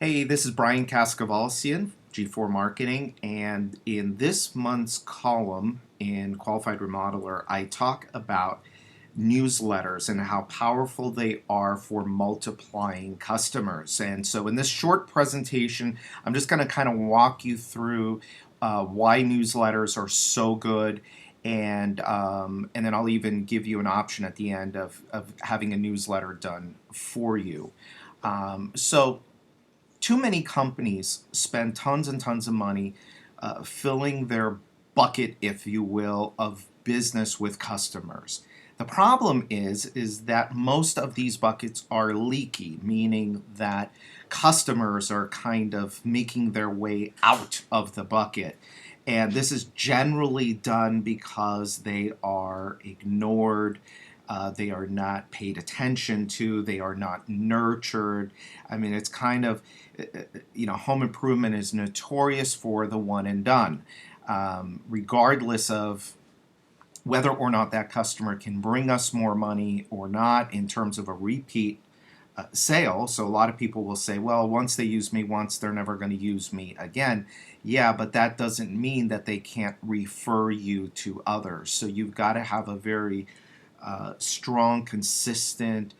Hey, this is Brian Kaskavalsian, G4 Marketing, and in this month's column in Qualified Remodeler, I talk about newsletters and how powerful they are for multiplying customers. And so in this short presentation, I'm just going to kind of walk you through why newsletters are so good, and then I'll even give you an option at the end of having a newsletter done for you. So too many companies spend tons and tons of money filling their bucket, if you will, of business with customers. The problem is that most of these buckets are leaky, meaning that customers are kind of making their way out of the bucket. And this is generally done because they are ignored, they are not paid attention to, they are not nurtured. I mean, it's kind of, home improvement is notorious for the one and done, regardless of whether or not that customer can bring us more money or not in terms of a repeat sale. So a lot of people will say, well, once they use me once, they're never going to use me again. Yeah, but that doesn't mean that they can't refer you to others. So you've got to have a very strong, consistent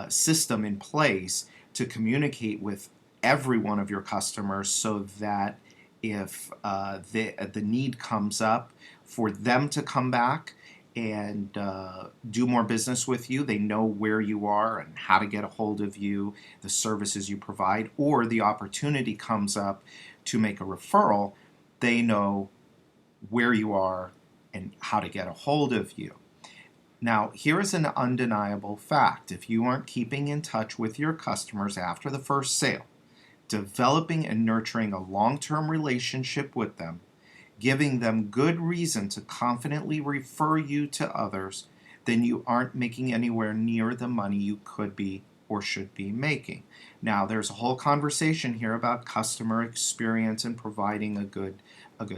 system in place to communicate with every one of your customers so that if the need comes up for them to come back and do more business with you, they know where you are and how to get a hold of you, the services you provide, or the opportunity comes up to make a referral, they know where you are and how to get a hold of you. Now, here is an undeniable fact. If you aren't keeping in touch with your customers after the first sale, developing and nurturing a long-term relationship with them, giving them good reason to confidently refer you to others, then you aren't making anywhere near the money you could be or should be making. Now, there's a whole conversation here about customer experience and providing a good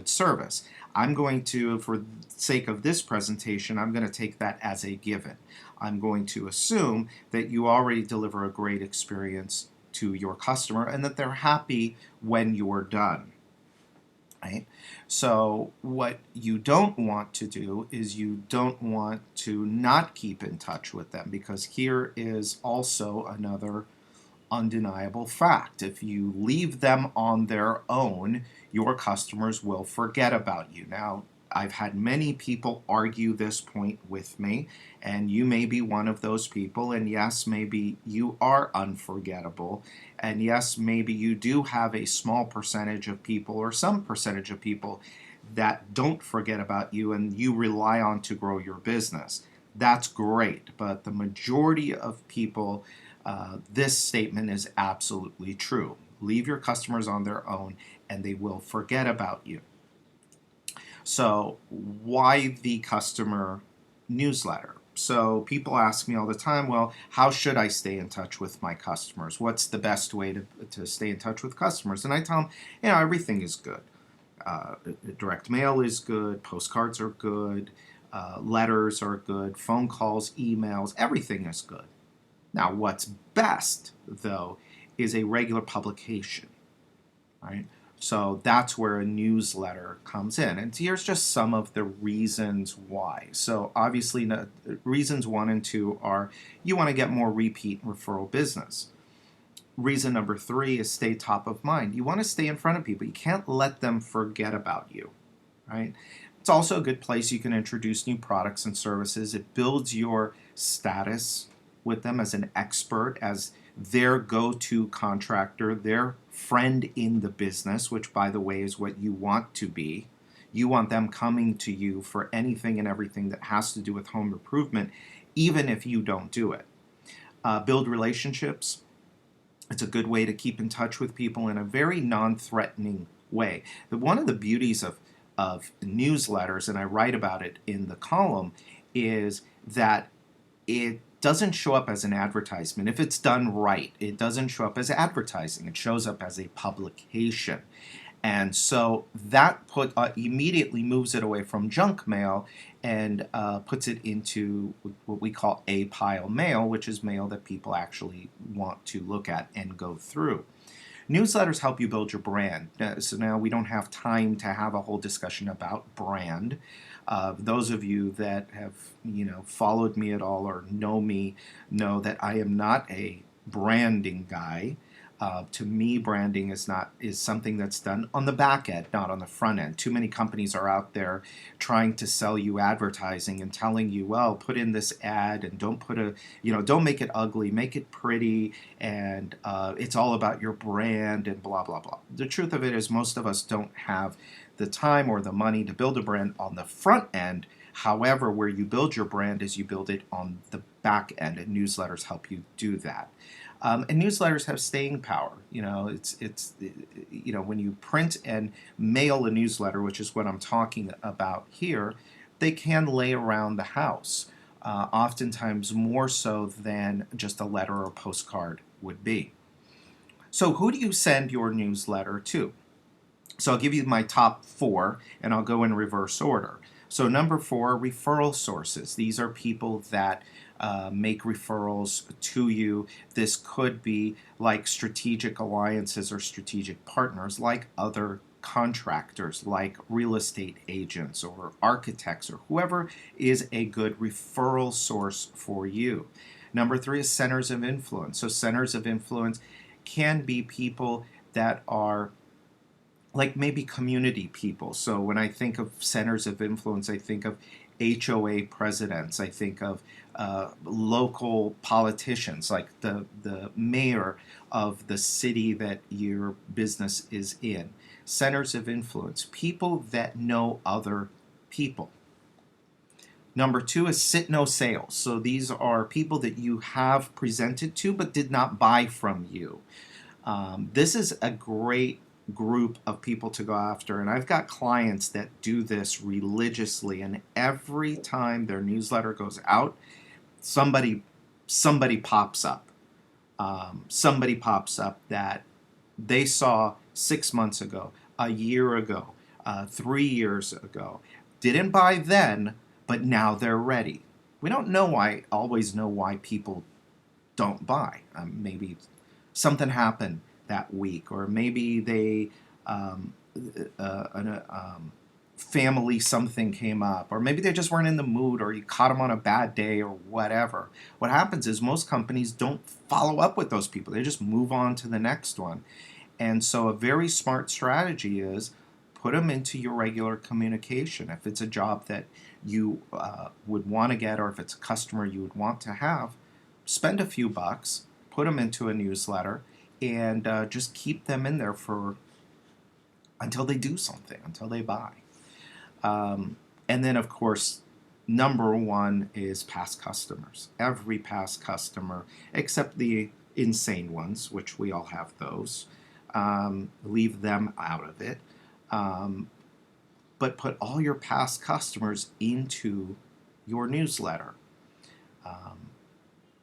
service. I'm going to, for the sake of this presentation, I'm going to take that as a given. I'm going to assume that you already deliver a great experience to your customer and that they're happy when you're done. Right? So what you don't want to do is you don't want to not keep in touch with them, because here is also another undeniable fact. If you leave them on their own, your customers will forget about you. Now, I've had many people argue this point with me, and you may be one of those people, and yes, maybe you are unforgettable, and yes, maybe you do have a small percentage of people or some percentage of people that don't forget about you and you rely on to grow your business. That's great, but the majority of people, this statement is absolutely true. Leave your customers on their own and they will forget about you. So why the customer newsletter? So people ask me all the time, well, how should I stay in touch with my customers? What's the best way to stay in touch with customers? And I tell them, everything is good. Direct mail is good, postcards are good, letters are good, phone calls, emails, everything is good. Now, what's best, though, is a regular publication, right? So that's where a newsletter comes in. And here's just some of the reasons why. So obviously, reasons 1 and 2 are you want to get more repeat referral business. Reason number 3 is stay top of mind. You want to stay in front of people. You can't let them forget about you, right? It's also a good place you can introduce new products and services. It builds your status with them as an expert, as their go-to contractor, their friend in the business, which, by the way, is what you want to be. You want them coming to you for anything and everything that has to do with home improvement, even if you don't do it. Build relationships. It's a good way to keep in touch with people in a very non-threatening way. One of the beauties of newsletters, and I write about it in the column, is that it doesn't show up as an advertisement. If it's done right, it doesn't show up as advertising. It shows up as a publication. And so that immediately moves it away from junk mail and puts it into what we call A-pile mail, which is mail that people actually want to look at and go through. Newsletters help you build your brand. So now we don't have time to have a whole discussion about brand. Those of you that have followed me at all or know me know that I am not a branding guy. To me, branding is something that's done on the back end, not on the front end. Too many companies are out there trying to sell you advertising and telling you, well, put in this ad and don't make it ugly, make it pretty, and it's all about your brand and blah blah blah. The truth of it is, most of us don't have the time or the money to build a brand on the front end. However, where you build your brand is you build it on the back end, and newsletters help you do that. And newsletters have staying power. It's when you print and mail a newsletter, which is what I'm talking about here, they can lay around the house, oftentimes more so than just a letter or postcard would be. So who do you send your newsletter to? So I'll give you my top 4, and I'll go in reverse order. So number 4, referral sources. These are people that make referrals to you. This could be like strategic alliances or strategic partners, like other contractors, like real estate agents or architects or whoever is a good referral source for you. Number 3 is centers of influence. So centers of influence can be people that are like maybe community people. So when I think of centers of influence, I think of HOA presidents. I think of local politicians, like the mayor of the city that your business is in. Centers of influence, people that know other people. Number 2 is sit no sales. So these are people that you have presented to but did not buy from you. This is a great group of people to go after, and I've got clients that do this religiously, and every time their newsletter goes out, somebody pops up. Somebody pops up that they saw 6 months ago, a year ago, 3 years ago. Didn't buy then, but now they're ready. We don't always know why people don't buy. Maybe something happened that week, or maybe they family something came up, or maybe they just weren't in the mood, or you caught them on a bad day, or whatever. What happens is most companies don't follow up with those people. They just move on to the next one. And so a very smart strategy is put them into your regular communication. If it's a job that you would want to get, or if it's a customer you would want to have, spend a few bucks, put them into a newsletter, and just keep them in there until they do something, until they buy. And then, of course, number 1 is past customers. Every past customer, except the insane ones, which we all have those, leave them out of it. But put all your past customers into your newsletter.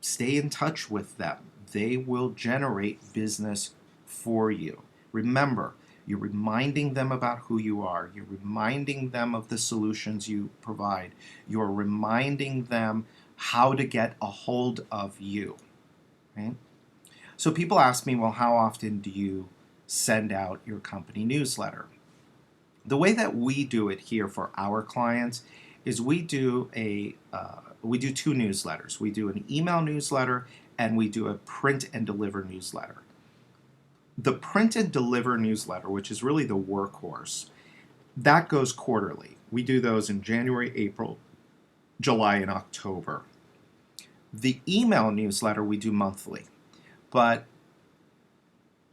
Stay in touch with them. They will generate business for you. Remember, you're reminding them about who you are. You're reminding them of the solutions you provide. You're reminding them how to get a hold of you. Okay? So people ask me, well, how often do you send out your company newsletter? The way that we do it here for our clients is we do 2 newsletters. We do an email newsletter, and we do a print and deliver newsletter. The print and deliver newsletter, which is really the workhorse, that goes quarterly. We do those in January, April, July, and October. The email newsletter we do monthly. But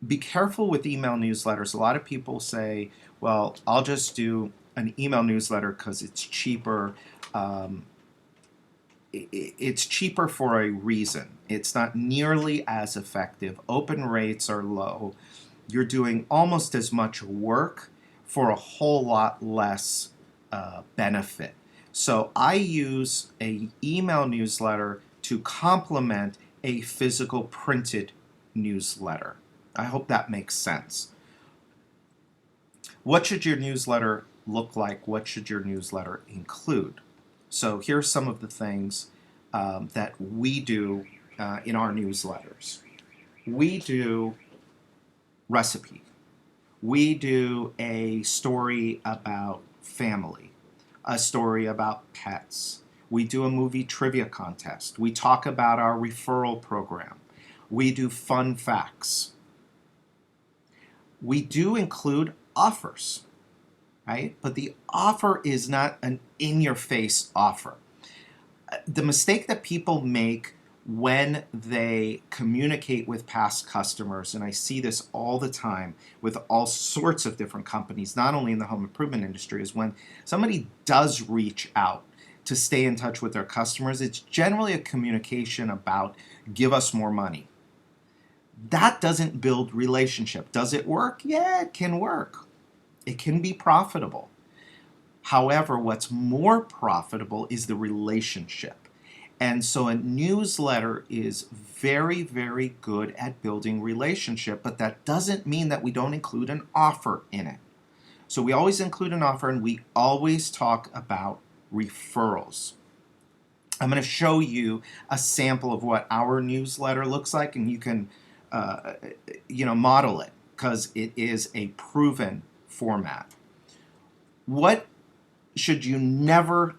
be careful with email newsletters. A lot of people say, well, I'll just do an email newsletter because it's cheaper. It's cheaper for a reason. It's not nearly as effective. Open rates are low. You're doing almost as much work for a whole lot less benefit. So I use an email newsletter to complement a physical printed newsletter. I hope that makes sense. What should your newsletter look like? What should your newsletter include? So here's some of the things that we do in our newsletters. We do recipe. We do a story about family, a story about pets. We do a movie trivia contest. We talk about our referral program. We do fun facts. We do include offers, right? But the offer is not an in your face offer. The mistake that people make when they communicate with past customers, and I see this all the time with all sorts of different companies, not only in the home improvement industry, is when somebody does reach out to stay in touch with their customers, it's generally a communication about give us more money. That doesn't build relationship. Does it work? Yeah, it can work. It can be profitable. However, what's more profitable is the relationship. And so a newsletter is very, very good at building relationship, but that doesn't mean that we don't include an offer in it. So we always include an offer, and we always talk about referrals. I'm going to show you a sample of what our newsletter looks like, and you can model it because it is a proven format. What should you never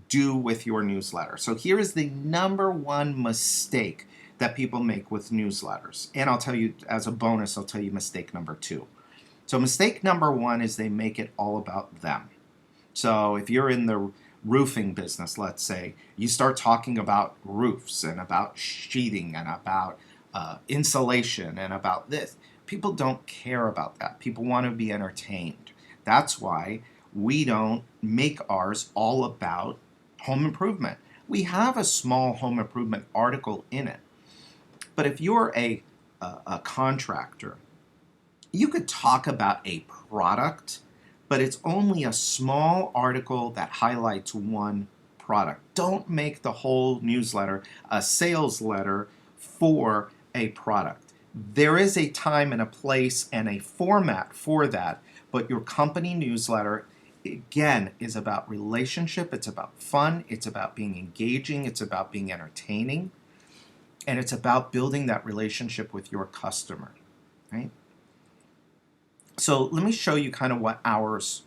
do with your newsletter? So here is the number one mistake that people make with newsletters. And I'll tell you, as a bonus, I'll tell you mistake number two. So mistake number one is they make it all about them. So if you're in the roofing business, let's say, you start talking about roofs and about sheathing and about insulation and about this. People don't care about that. People want to be entertained. That's why we don't make ours all about home improvement. We have a small home improvement article in it. But if you're a contractor, you could talk about a product, but it's only a small article that highlights one product. Don't make the whole newsletter a sales letter for a product. There is a time and a place and a format for that, but your company newsletter, again, is about relationship, it's about fun, it's about being engaging, it's about being entertaining, and it's about building that relationship with your customer, right? So let me show you kind of what ours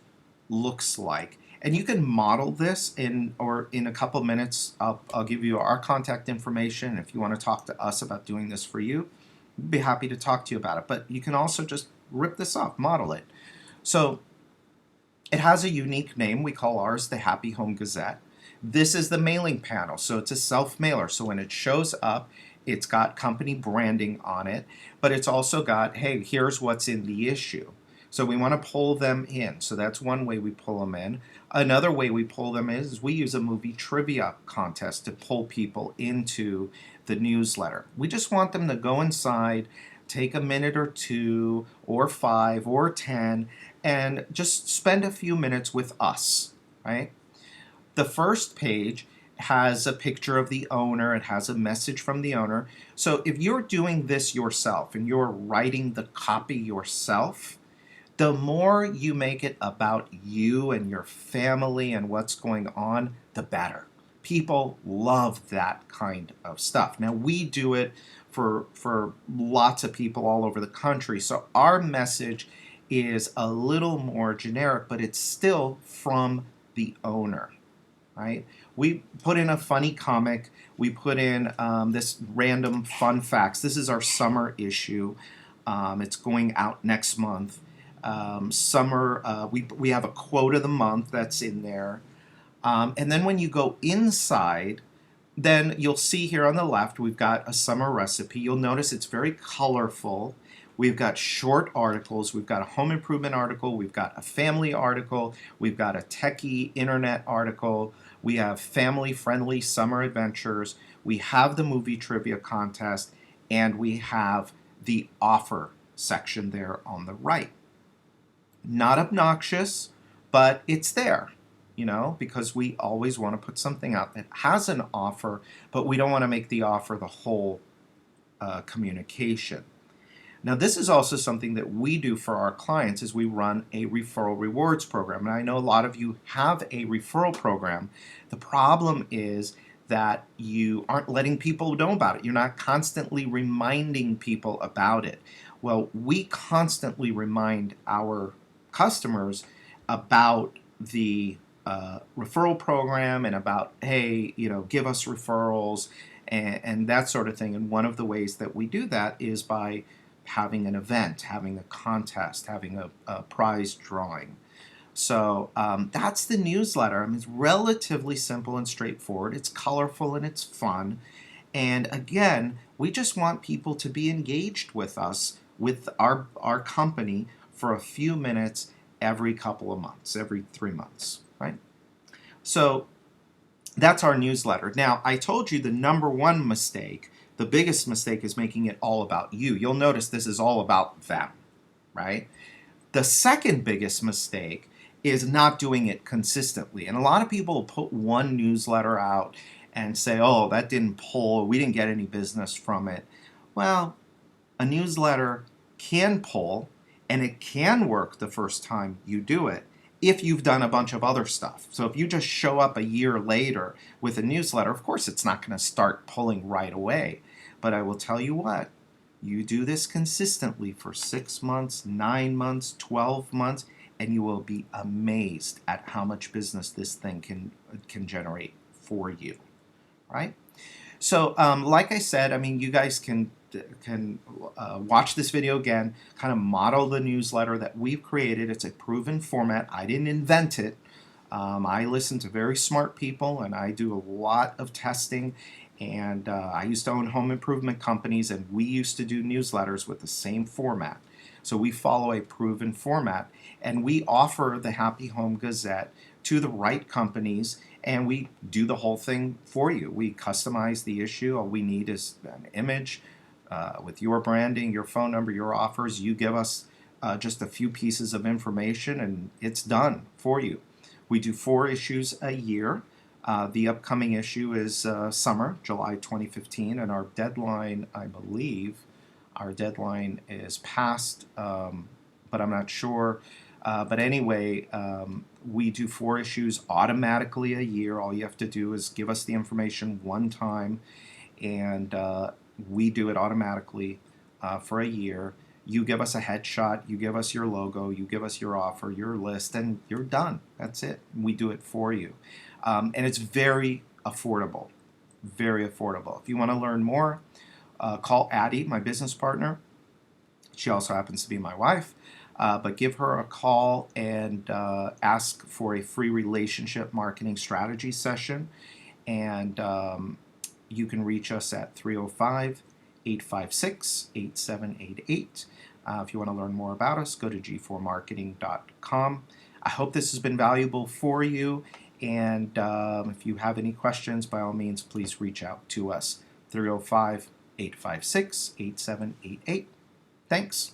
looks like. And you can model this in a couple minutes. I'll give you our contact information. If you want to talk to us about doing this for you, we'd be happy to talk to you about it. But you can also just rip this off, model it. So it has a unique name. We call ours the Happy Home Gazette. This is the mailing panel. So it's a self-mailer. So when it shows up, it's got company branding on it, but it's also got, hey, here's what's in the issue. So we want to pull them in. So that's one way we pull them in. Another way we pull them is we use a movie trivia contest to pull people into the newsletter. We just want them to go inside, take a minute or two or 5 or 10, and just spend a few minutes with us, right? The first page has a picture of the owner. It has a message from the owner. So if you're doing this yourself and you're writing the copy yourself, the more you make it about you and your family and what's going on, the better. People love that kind of stuff. Now, we do it for lots of people all over the country. So our message is a little more generic, but it's still from the owner, right? We put in a funny comic. We put in this random fun facts. This is our summer issue. It's going out next month. We have a quote of the month that's in there. And then when you go inside, then you'll see here on the left, we've got a summer recipe. You'll notice it's very colorful. We've got short articles. We've got a home improvement article. We've got a family article. We've got a techie internet article. We have family-friendly summer adventures. We have the movie trivia contest. And we have the offer section there on the right. Not obnoxious, but it's there, because we always want to put something out that has an offer, but we don't want to make the offer the whole communication. Now, this is also something that we do for our clients is we run a referral rewards program. And I know a lot of you have a referral program. The problem is that you aren't letting people know about it. You're not constantly reminding people about it. Well, we constantly remind our customers about the referral program and about, hey, give us referrals and that sort of thing. And one of the ways that we do that is by having an event, having a contest, having a prize drawing. So that's the newsletter. I mean, it's relatively simple and straightforward. It's colorful and it's fun. And again, we just want people to be engaged with us, with our company, for a few minutes every couple of months, every 3 months, right? So that's our newsletter. Now, I told you the number one mistake, the biggest mistake, is making it all about you. You'll notice this is all about them, right? The second biggest mistake is not doing it consistently. And a lot of people will put one newsletter out and say, oh, that didn't pull, we didn't get any business from it. Well, a newsletter can pull and it can work the first time you do it if you've done a bunch of other stuff. So if you just show up a year later with a newsletter, of course it's not going to start pulling right away. But I will tell you what, you do this consistently for 6 months, 9 months, 12 months, and you will be amazed at how much business this thing can generate for you, right? So, like I said, I mean, you guys can watch this video again, kind of model the newsletter that we've created. It's a proven format. I didn't invent it. I listen to very smart people, and I do a lot of testing. And I used to own home improvement companies, and we used to do newsletters with the same format. So we follow a proven format, and we offer the Happy Home Gazette to the right companies, and we do the whole thing for you. We customize the issue. All we need is an image with your branding, your phone number, your offers. You give us just a few pieces of information, and it's done for you. We do 4 issues a year. The upcoming issue is summer, July 2015, and our deadline, I believe, our deadline is past, but I'm not sure. But anyway, we do 4 issues automatically a year. All you have to do is give us the information one time, and we do it automatically for a year. You give us a headshot, you give us your logo, you give us your offer, your list, and you're done. That's it. We do it for you. And it's very affordable, very affordable. If you want to learn more, call Addie, my business partner. She also happens to be my wife. But give her a call and ask for a free relationship marketing strategy session. And you can reach us at 305-856-8788. If you want to learn more about us, go to g4marketing.com. I hope this has been valuable for you. And if you have any questions, by all means, please reach out to us. 305-856-8788. Thanks.